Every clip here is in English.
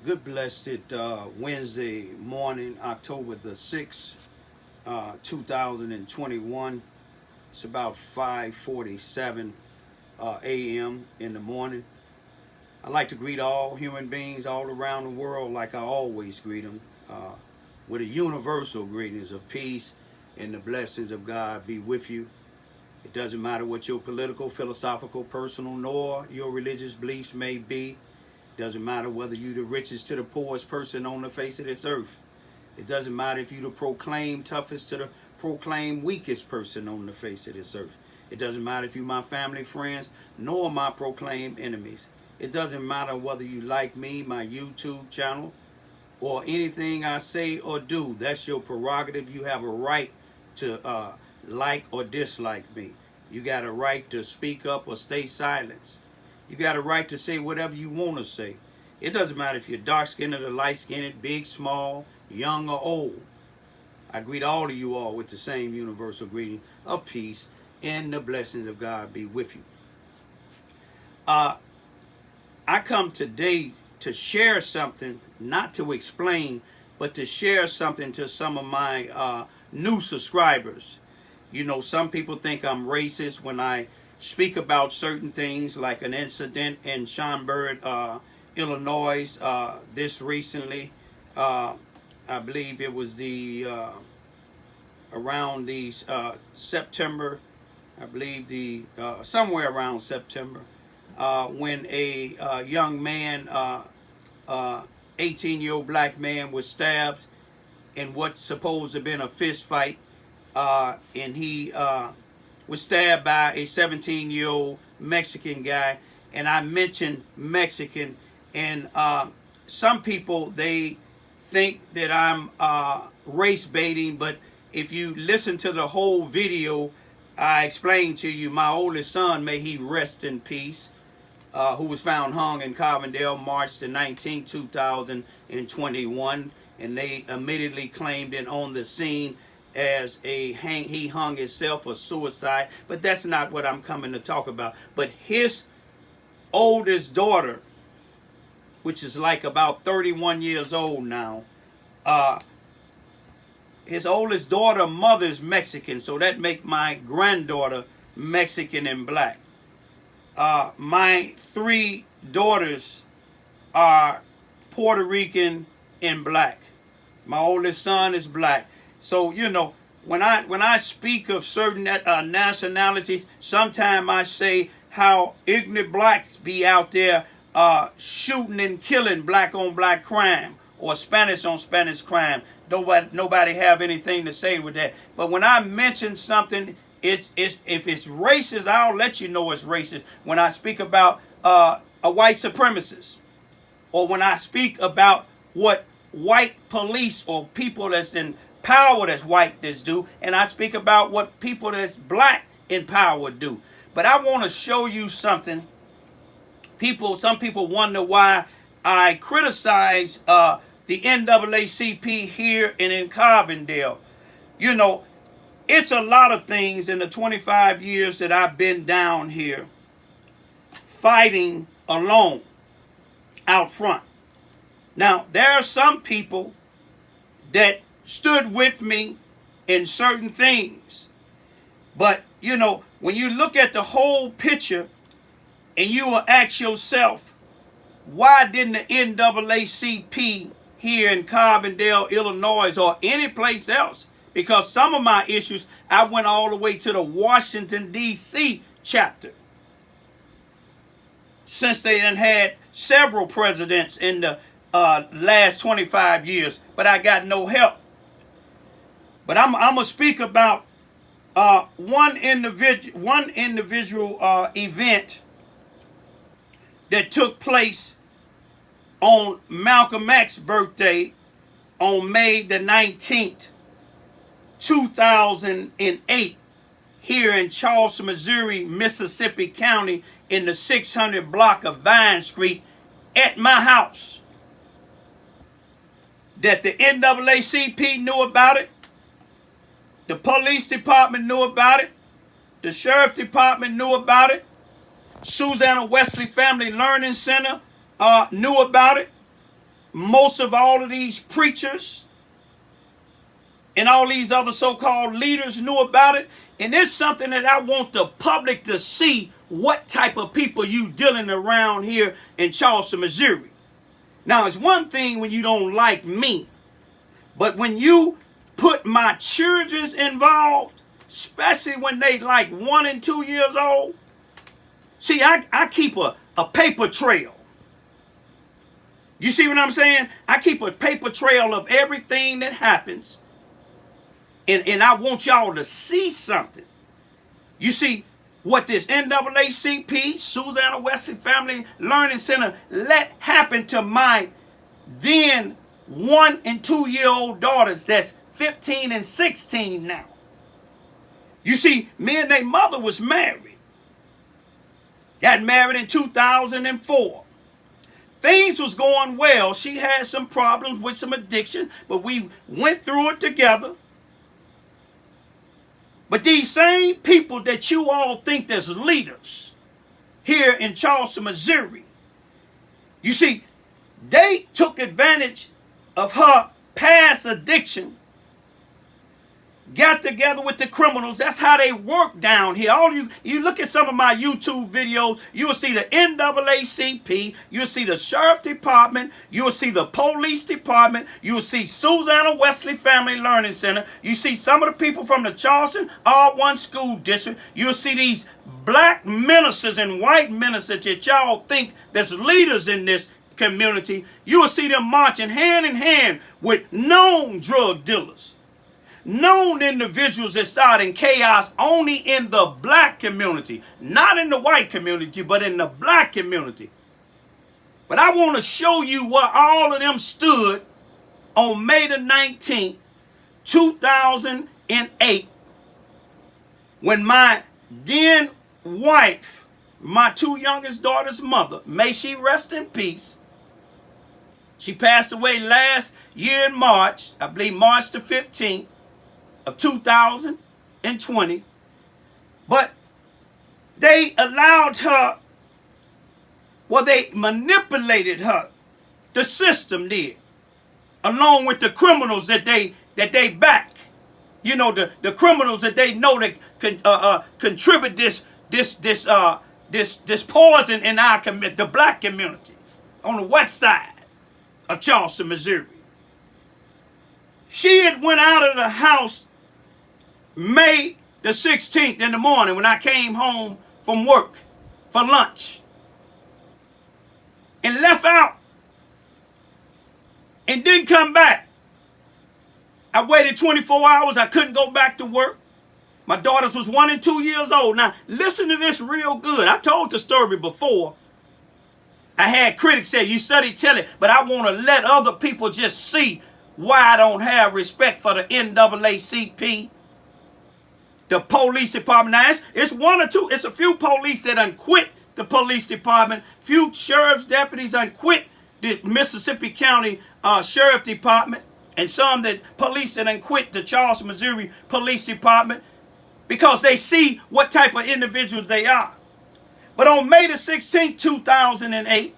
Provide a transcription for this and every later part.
Good blessed Wednesday morning, October the 6th, 2021. It's about 5:47 a.m. in the morning. I'd like to greet all human beings all around the world like I always greet them with a universal greetings of peace and the blessings of God be with you. It doesn't matter what your political, philosophical, personal, nor your religious beliefs may be. Doesn't matter whether you the richest to the poorest person on the face of this earth. It doesn't matter if you the proclaimed toughest to the proclaimed weakest person on the face of this earth. It doesn't matter if you my family, friends, nor my proclaimed enemies. It doesn't matter whether you like me, my YouTube channel, or anything I say or do. That's your prerogative. You have a right to like or dislike me. You got a right to speak up or stay silent. You got a right to say whatever you want to say. It doesn't matter if you're dark-skinned or light-skinned, big, small, young or old. I greet all of you all with the same universal greeting of peace and the blessings of God be with you. I come today to share something, not to explain, but to share something to some of my new subscribers. You know, some people think I'm racist when I speak about certain things, like an incident in Schaumburg, Illinois, this recently. I believe it was the around the September. I believe the somewhere around September, when a young man, 18-year-old black man, was stabbed in what's supposed to have been a fist fight, and he was stabbed by a 17-year-old Mexican guy. And I mentioned Mexican, and some people, they think that I'm race baiting, but if you listen to the whole video, I explained to you my oldest son, may he rest in peace, who was found hung in Carbondale March the 19th, 2021, and they immediately claimed it on the scene as he hung himself or suicide. But that's not what I'm coming to talk about. But his oldest daughter, which is like about 31 years old now, his oldest daughter mother's Mexican, so that make my granddaughter Mexican and black. My three daughters are Puerto Rican and black. My oldest son is black. So, you know, when I speak of certain nationalities, sometimes I say how ignorant blacks be out there shooting and killing black on black crime or Spanish on Spanish crime. Nobody have anything to say with that. But when I mention something, if it's racist, I'll let you know it's racist. When I speak about a white supremacist, or when I speak about what white police or people that's in power that's white that's do, and I speak about what people that's black in power do. But I want to show you something. Some people wonder why I criticize the NAACP here and in Carbondale. You know, it's a lot of things in the 25 years that I've been down here fighting alone out front. Now, there are some people that stood with me in certain things. But, you know, when you look at the whole picture and you will ask yourself, why didn't the NAACP here in Carbondale, Illinois, or any place else? Because some of my issues, I went all the way to the Washington, D.C. chapter. Since they done had several presidents in the last 25 years, but I got no help. But I'm going to speak about one individual event that took place on Malcolm X's birthday on May the 19th, 2008, here in Charleston, Missouri, Mississippi County, in the 600 block of Vine Street, at my house. That the NAACP knew about it. The police department knew about it. The sheriff department knew about it. Susanna Wesley Family Learning Center knew about it. most of all of these preachers and all these other so-called leaders knew about it. And it's something that I want the public to see what type of people you dealing around here in Charleston, Missouri. Now, it's one thing when you don't like me, but when you put my children's involved, especially when they like 1 and 2 years old, see, I keep a paper trail. You see what I'm saying? I keep a paper trail of everything that happens. And I want y'all to see something. You see, what this NAACP, Susanna Wesley Family Learning Center, let happen to my then 1 and 2 year old daughters that's 15 and 16 now. You see, me and their mother was married. Got married in 2004. Things was going well. She had some problems with some addiction, but we went through it together. But these same people that you all think that's leaders here in Charleston, Missouri, you see, they took advantage of her past addiction, got together with the criminals. That's how they work down here. All you look at some of my YouTube videos, you will see the NAACP, you'll see the Sheriff Department, you'll see the Police Department, you'll see Susanna Wesley Family Learning Center, you see some of the people from the Charleston R1 School District, you'll see these black ministers and white ministers that y'all think that's leaders in this community. You will see them marching hand in hand with known drug dealers. Known individuals that start in chaos only in the black community, not in the white community, but in the black community. But I want to show you where all of them stood on May the 19th, 2008, when my then wife, my 2 youngest daughters' mother, may she rest in peace, she passed away last year in March, I believe March the 15th, of 2020, but they allowed her, well, they manipulated her. The system did, along with the criminals that they back. You know, the criminals that they know that contribute this poison in our the black community on the west side of Charleston, Missouri. She had went out of the house May the 16th in the morning when I came home from work for lunch and left out and didn't come back. I waited 24 hours. I couldn't go back to work. My daughters was 1 and 2 years old. Now, listen to this real good. I told the story before. I had critics say, you study, tell it, but I want to let other people just see why I don't have respect for the NAACP, the police department. Now, it's 1 or 2. It's a few police that done quit the police department. Few sheriff's deputies done quit the Mississippi County Sheriff Department. And some that police that done quit the Charleston, Missouri Police Department because they see what type of individuals they are. But on May the 16th, 2008,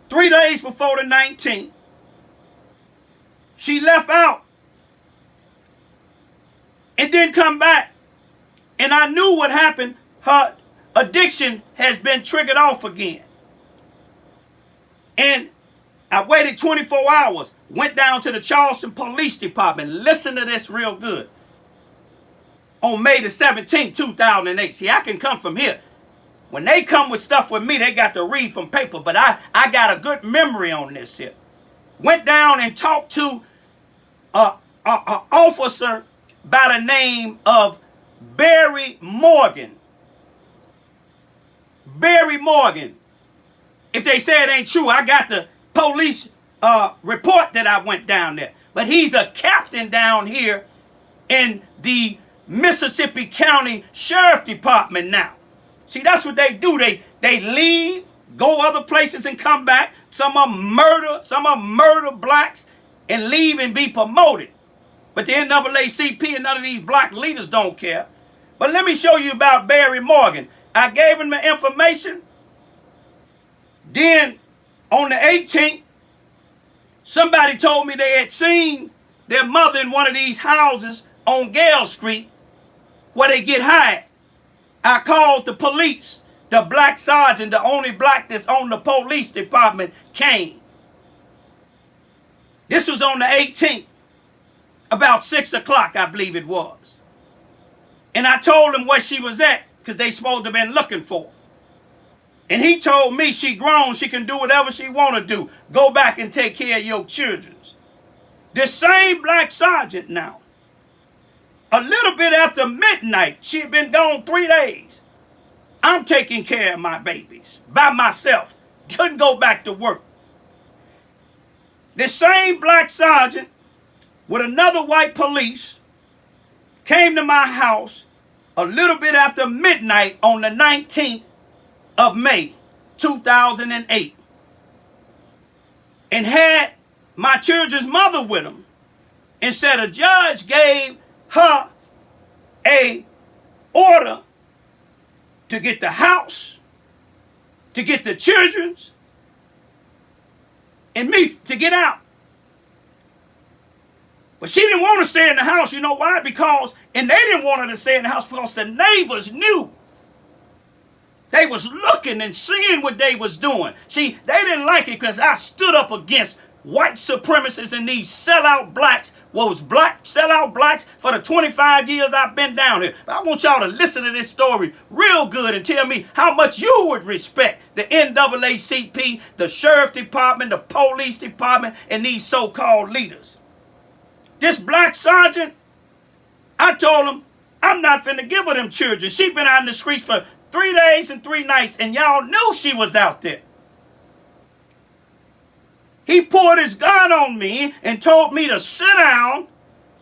3 days before the 19th, she left out and didn't come back. And I knew what happened. Her addiction has been triggered off again. And I waited 24 hours, went down to the Charleston Police Department. Listen to this real good. On May the 17th, 2008. See, I can come from here. When they come with stuff with me, they got to read from paper. But I got a good memory on this here. Went down and talked to an officer by the name of Barry Morgan. Barry Morgan. If they say it ain't true, I got the police report that I went down there. But he's a captain down here in the Mississippi County Sheriff Department now. See, that's what they do. They leave, go other places and come back. Some of them murder blacks and leave and be promoted. But the NAACP and none of these black leaders don't care. But let me show you about Barry Morgan. I gave him the information. Then on the 18th, Somebody told me they had seen their mother in one of these houses on Gale Street where they get high. I called the police. The black sergeant, the only black that's on the police department, came. This was on the 18th, about 6 o'clock, I believe it was. And I told him where she was at, because they supposed to have been looking for her. And he told me she grown, she can do whatever she want to do. Go back and take care of your children. This same black sergeant now, a little bit after midnight, she had been gone 3 days. I'm taking care of my babies by myself. Couldn't go back to work. This same black sergeant with another white police came to my house a little bit after midnight on the 19th of May, 2008, and had my children's mother with him, and said a judge gave her a order to get the house, to get the children's, and me to get out. But she didn't want to stay in the house. You know why? And they didn't want her to stay in the house because the neighbors knew. They was looking and seeing what they was doing. See, they didn't like it because I stood up against white supremacists and these sellout blacks. What was black sellout blacks for the 25 years I've been down here. But I want y'all to listen to this story real good and tell me how much you would respect the NAACP, the sheriff department, the police department, and these so-called leaders. This black sergeant, I told him, I'm not finna give her them children. She been out in the streets for 3 days and 3 nights, and y'all knew she was out there. He pulled his gun on me and told me to sit down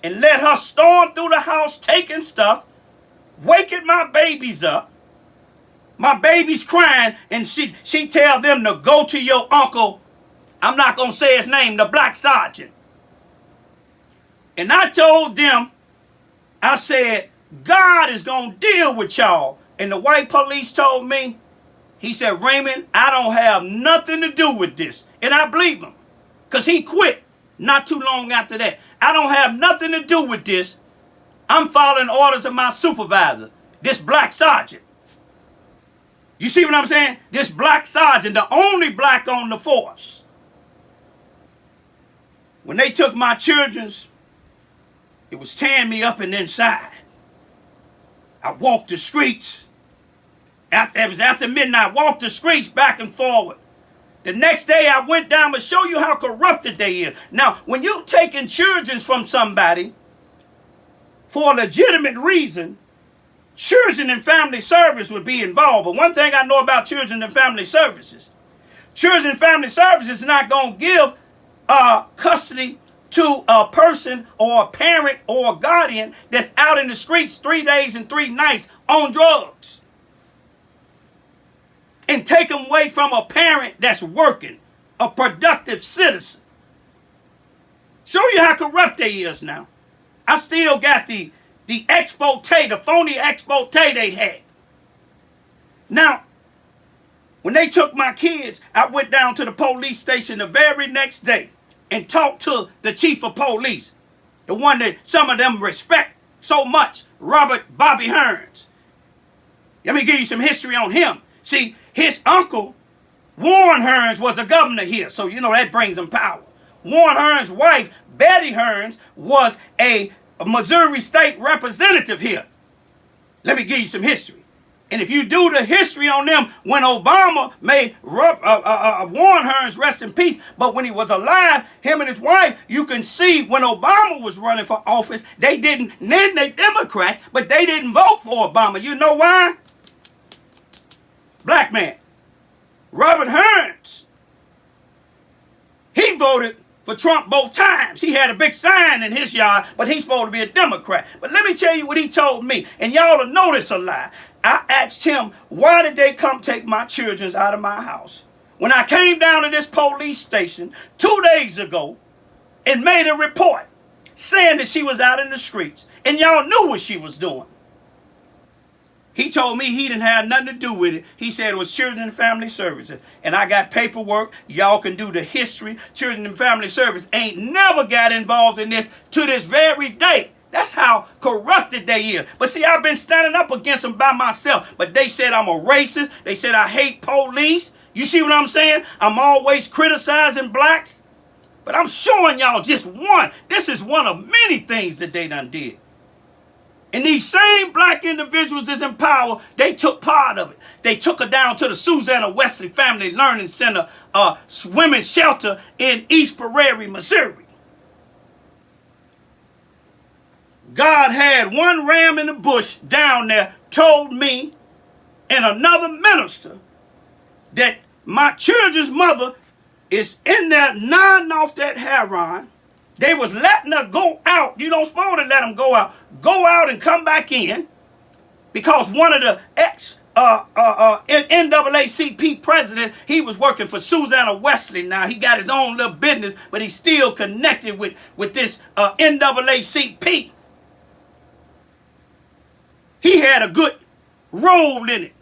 and let her storm through the house taking stuff, waking my babies up. My baby's crying, and she tell them to go to your uncle, I'm not going to say his name, the black sergeant. And I told them, I said, God is going to deal with y'all. And the white police told me, he said, Raymond, I don't have nothing to do with this. And I believe him, because he quit not too long after that. I don't have nothing to do with this. I'm following orders of my supervisor, this black sergeant. You see what I'm saying? This black sergeant, the only black on the force. When they took my children's, it was tearing me up and inside. I walked the streets. It was after midnight. I walked the streets back and forward. The next day I went down to show you how corrupted they is. Now, when you taking children from somebody for a legitimate reason, children and family service would be involved. But one thing I know about children and family services, children and family services is not going to give custody to a person or a parent or a guardian that's out in the streets 3 days and 3 nights on drugs. And take them away from a parent that's working, a productive citizen. Show you how corrupt they is now. I still got the exploité, the phony exploité they had. Now, when they took my kids, I went down to the police station the very next day and talked to the chief of police, the one that some of them respect so much, Robert Bobby Hearns. Let me give you some history on him. See, his uncle, Warren Hearns, was a governor here, so you know that brings him power. Warren Hearns' wife, Betty Hearns, was a Missouri state representative here. Let me give you some history. And if you do the history on them, when Obama made Warren Hearns rest in peace, but when he was alive, him and his wife, you can see when Obama was running for office, they didn't, then they Democrats, but they didn't vote for Obama. You know why? Black man. Robert Hearns. He voted for Trump both times. He had a big sign in his yard, but he's supposed to be a Democrat. But let me tell you what he told me, and y'all will know this a lie. I asked him, why did they come take my children out of my house? When I came down to this police station 2 days ago and made a report saying that she was out in the streets, and y'all knew what she was doing. He told me he didn't have nothing to do with it. He said it was Children and Family Services. And I got paperwork. Y'all can do the history. Children and Family Service ain't never got involved in this to this very day. That's how corrupted they is. But see, I've been standing up against them by myself. But they said I'm a racist. They said I hate police. You see what I'm saying? I'm always criticizing blacks. But I'm showing y'all just one. This is one of many things that they done did. And these same black individuals is in power, they took part of it. They took her down to the Susanna Wesley Family Learning Center, women's shelter in East Prairie, Missouri. God had one ram in the bush down there, told me and another minister that my children's mother is in there nodding off that heroin. They was letting her go out. You don't supposed to let them go out. Go out and come back in. Because one of the NAACP president, he was working for Susanna Wesley now. He got his own little business, but he's still connected with this NAACP. He had a good role in it.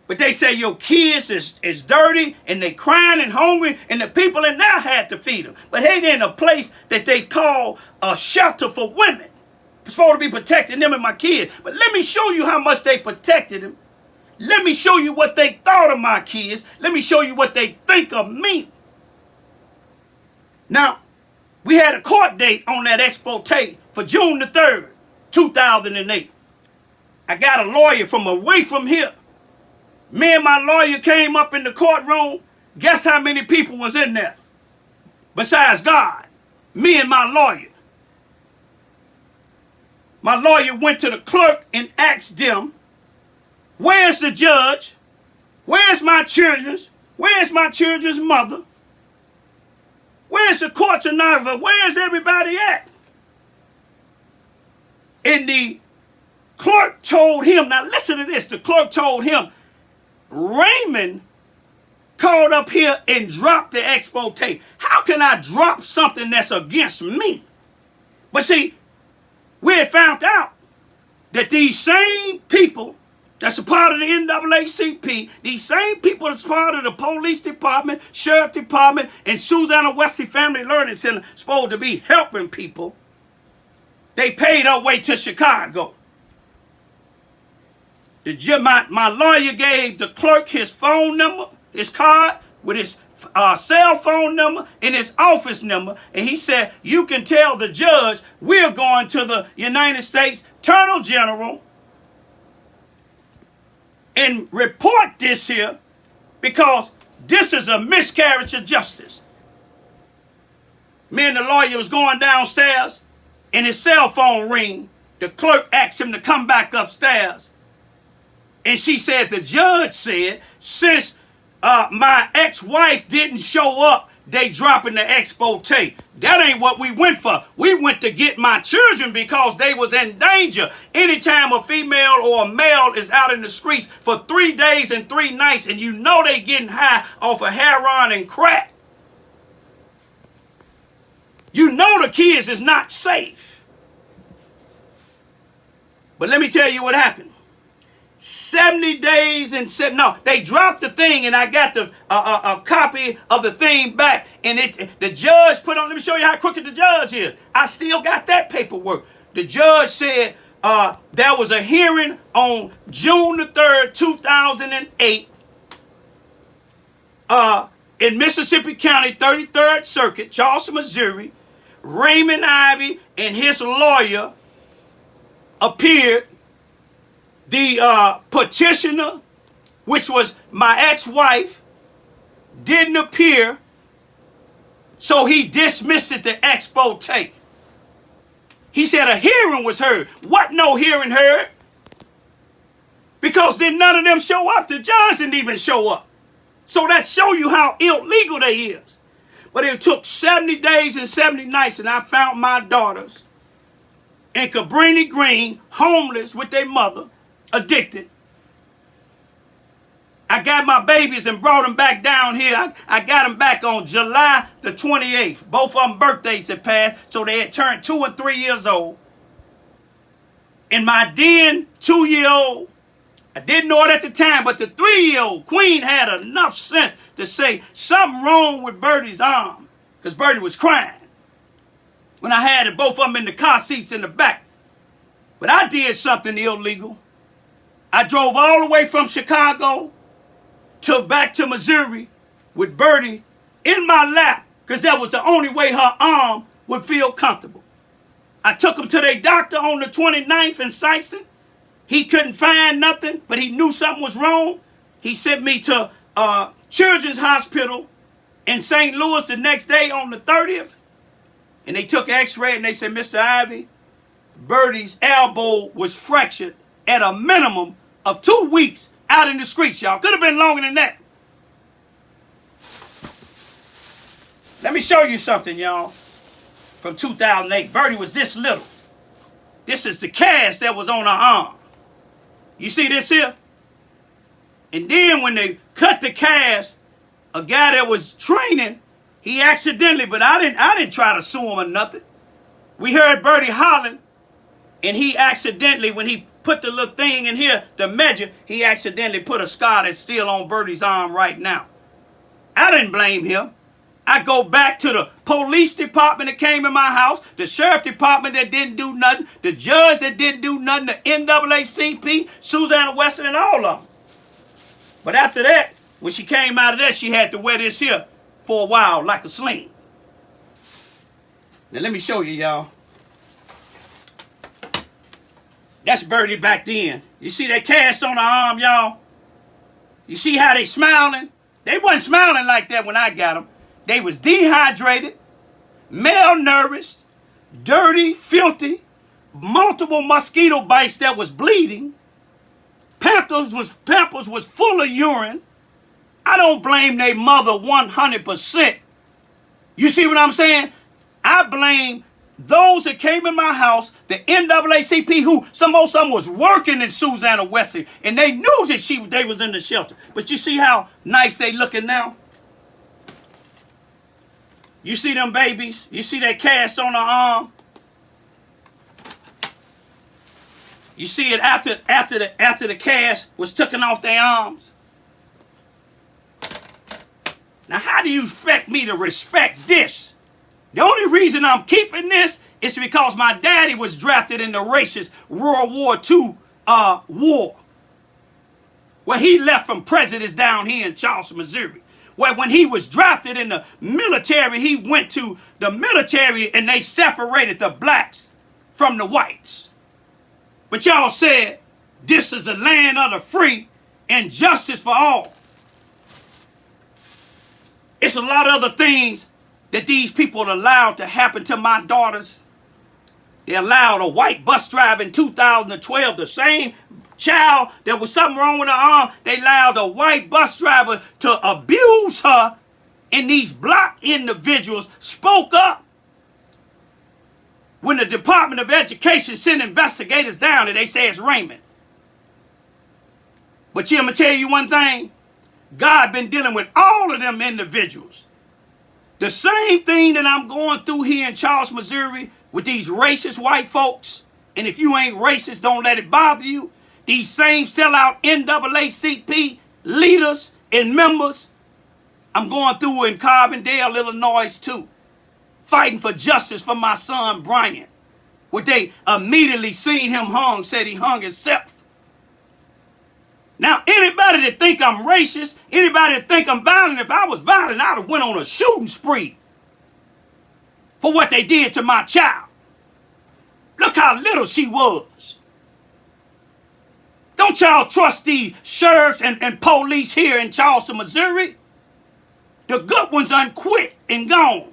But they say your kids is dirty and they crying and hungry and the people in there had to feed them. But they in a place that they call a shelter for women. It's supposed to be protecting them and my kids. But let me show you how much they protected them. Let me show you what they thought of my kids. Let me show you what they think of me. Now, we had a court date on that exploitation for June the 3rd, 2008. I got a lawyer from away from here. Me and my lawyer came up in the courtroom. Guess how many people was in there? Besides God, me and my lawyer. My lawyer went to the clerk and asked them, where's the judge? Where's my children's? Where's my children's mother? Where's the court tonight? Where's everybody at? And the clerk told him, now listen to this, the clerk told him, Raymond called up here and dropped the expo tape. How can I drop something that's against me? But see, we had found out that these same people that's a part of the NAACP, these same people that's part of the police department, sheriff department, and Susanna Wesley Family Learning Center supposed to be helping people, they paid our way to Chicago. My lawyer gave the clerk his phone number, his card with his cell phone number and his office number. And he said, you can tell the judge we're going to the United States Attorney General and report this here because this is a miscarriage of justice. Me and the lawyer was going downstairs and his cell phone rang. The clerk asked him to come back upstairs. And she said, the judge said, since my ex-wife didn't show up, they dropping the expo tape. That ain't what we went for. We went to get my children because they was in danger. Anytime a female or a male is out in the streets for 3 days and 3 nights and you know they getting high off of heroin and crack, you know the kids is not safe. But let me tell you what happened. 70 days and they dropped the thing and I got the a copy of the thing back and the judge put on, let me show you how crooked the judge is. I still got that paperwork. The judge said there was a hearing on June the 3rd, 2008 in Mississippi County, 33rd Circuit, Charleston, Missouri. Raymond Ivey and his lawyer appeared. The petitioner, which was my ex-wife, didn't appear, so he dismissed the expo tape. He said a hearing was heard. What no hearing heard? Because then none of them show up. The judge didn't even show up. So that show you how illegal they is. But it took 70 days and 70 nights, and I found my daughters in Cabrini Green, homeless with their mother, addicted. I got my babies and brought them back down here. I got them back on July the 28th. Both of them birthdays had passed, so they had turned 2 and 3 years old. And my then 2-year-old I didn't know it at the time, but the 3-year-old queen had enough sense to say something wrong with Birdie's arm, because Birdie was crying when I had both of them in the car seats in the back. But I did something illegal. I drove all the way from Chicago back to Missouri with Birdie in my lap, because that was the only way her arm would feel comfortable. I took him to their doctor on the 29th in Charleston. He couldn't find nothing, but he knew something was wrong. He sent me to Children's Hospital in St. Louis the next day on the 30th. And they took an x-ray and they said, Mr. Ivy, Birdie's elbow was fractured at a minimum of 2 weeks out in the streets, y'all. Could have been longer than that. Let me show you something, y'all, from 2008. Birdie was this little. This is the cast that was on her arm. You see this here? And then when they cut the cast, a guy that was training, he accidentally, but I didn't try to sue him or nothing. We heard Birdie hollering, and he accidentally, when he put the little thing in here to measure, he accidentally put a scar that's still on Birdie's arm right now. I didn't blame him. I go back to the police department that came in my house, the sheriff department that didn't do nothing, the judge that didn't do nothing, the NAACP, Susanna Weston, and all of them. But after that, when she came out of that, she had to wear this here for a while like a sling. Now let me show you, y'all. That's Birdie back then. You see that cast on her arm, y'all? You see how they smiling? They wasn't smiling like that when I got them. They was dehydrated, malnourished, dirty, filthy, multiple mosquito bites that was bleeding. Pampers was full of urine. I don't blame their mother 100%. You see what I'm saying? I blame those that came in my house, the NAACP, who some of them was working in Susanna Weston, and they knew that they was in the shelter. But you see how nice they looking now? You see them babies? You see that cast on her arm? You see it after the cast was taken off their arms? Now, how do you expect me to respect this? The only reason I'm keeping this is because my daddy was drafted in the racist World War II war, where he left from presidents down here in Charleston, Missouri. Where when he was drafted in the military, he went to the military and they separated the blacks from the whites. But y'all said, this is the land of the free and justice for all. It's a lot of other things that these people allowed to happen to my daughters. They allowed a white bus driver in 2012, the same child that was something wrong with her arm, they allowed a white bus driver to abuse her, and these black individuals spoke up when the Department of Education sent investigators down and they say it's Raymond. But I'm going to tell you one thing, God been dealing with all of them individuals. The same thing that I'm going through here in Charleston, Missouri with these racist white folks, and if you ain't racist, don't let it bother you. These same sellout NAACP leaders and members, I'm going through in Carbondale, Illinois too, fighting for justice for my son Brian. Where they immediately seen him hung, said he hung himself. Now, anybody that think I'm racist, anybody that think I'm violent, if I was violent, I'd have went on a shooting spree for what they did to my child. Look how little she was. Don't y'all trust these sheriffs and police here in Charleston, Missouri? The good ones unquit and gone.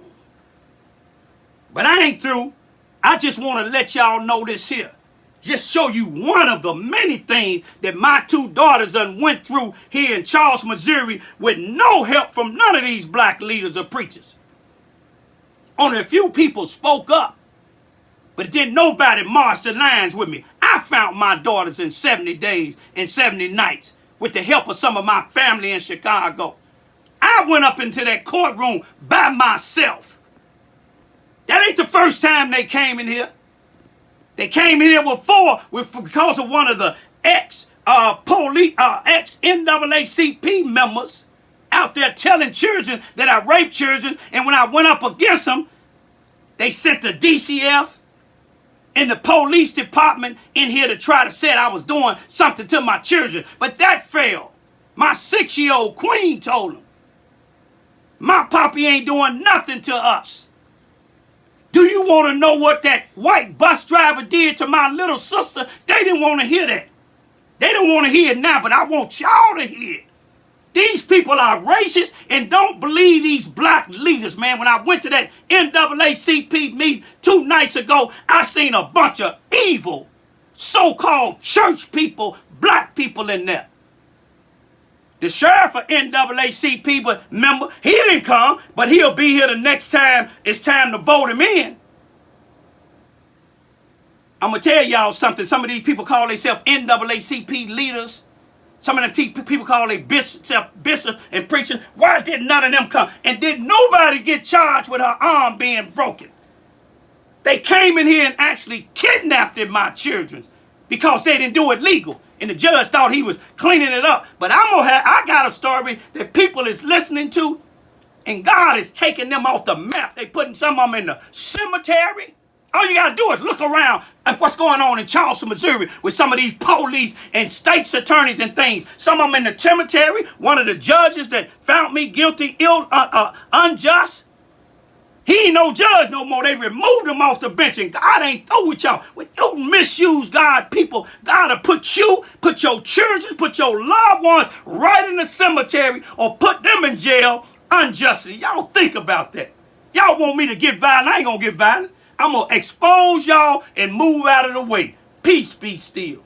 But I ain't through. I just want to let y'all know this here. Just show you one of the many things that my two daughters done went through here in Charleston, Missouri with no help from none of these black leaders or preachers. Only a few people spoke up, but didn't nobody march the lines with me. I found my daughters in 70 days and 70 nights with the help of some of my family in Chicago. I went up into that courtroom by myself. That ain't the first time they came in here. They came in here because of one of the ex-NAACP members out there telling children that I raped children, and when I went up against them, they sent the DCF and the police department in here to try to say I was doing something to my children. But that failed. My 6-year-old queen told them, my papi ain't doing nothing to us. Do you want to know what that white bus driver did to my little sister? They didn't want to hear that. They don't want to hear it now, but I want y'all to hear it. These people are racist and don't believe these black leaders, man. When I went to that NAACP meeting 2 nights ago, I seen a bunch of evil, so-called church people, black people in there. The sheriff of NAACP, but remember, he didn't come, but he'll be here the next time it's time to vote him in. I'm going to tell y'all something. Some of these people call themselves NAACP leaders. Some of them people call their bishop and preacher. Why did none of them come? And did nobody get charged with her arm being broken? They came in here and actually kidnapped my children because they didn't do it legal. And the judge thought he was cleaning it up. But I got a story that people is listening to, and God is taking them off the map. They putting some of them in the cemetery. All you got to do is look around at what's going on in Charleston, Missouri with some of these police and state's attorneys and things. Some of them in the cemetery. One of the judges that found me guilty, unjust, he ain't no judge no more. They removed him off the bench, and God ain't through with y'all. When you misuse God, people, God will put you, put your children, put your loved ones right in the cemetery or put them in jail unjustly. Y'all think about that. Y'all want me to get violent? I ain't going to get violent. I'm going to expose y'all and move out of the way. Peace be still.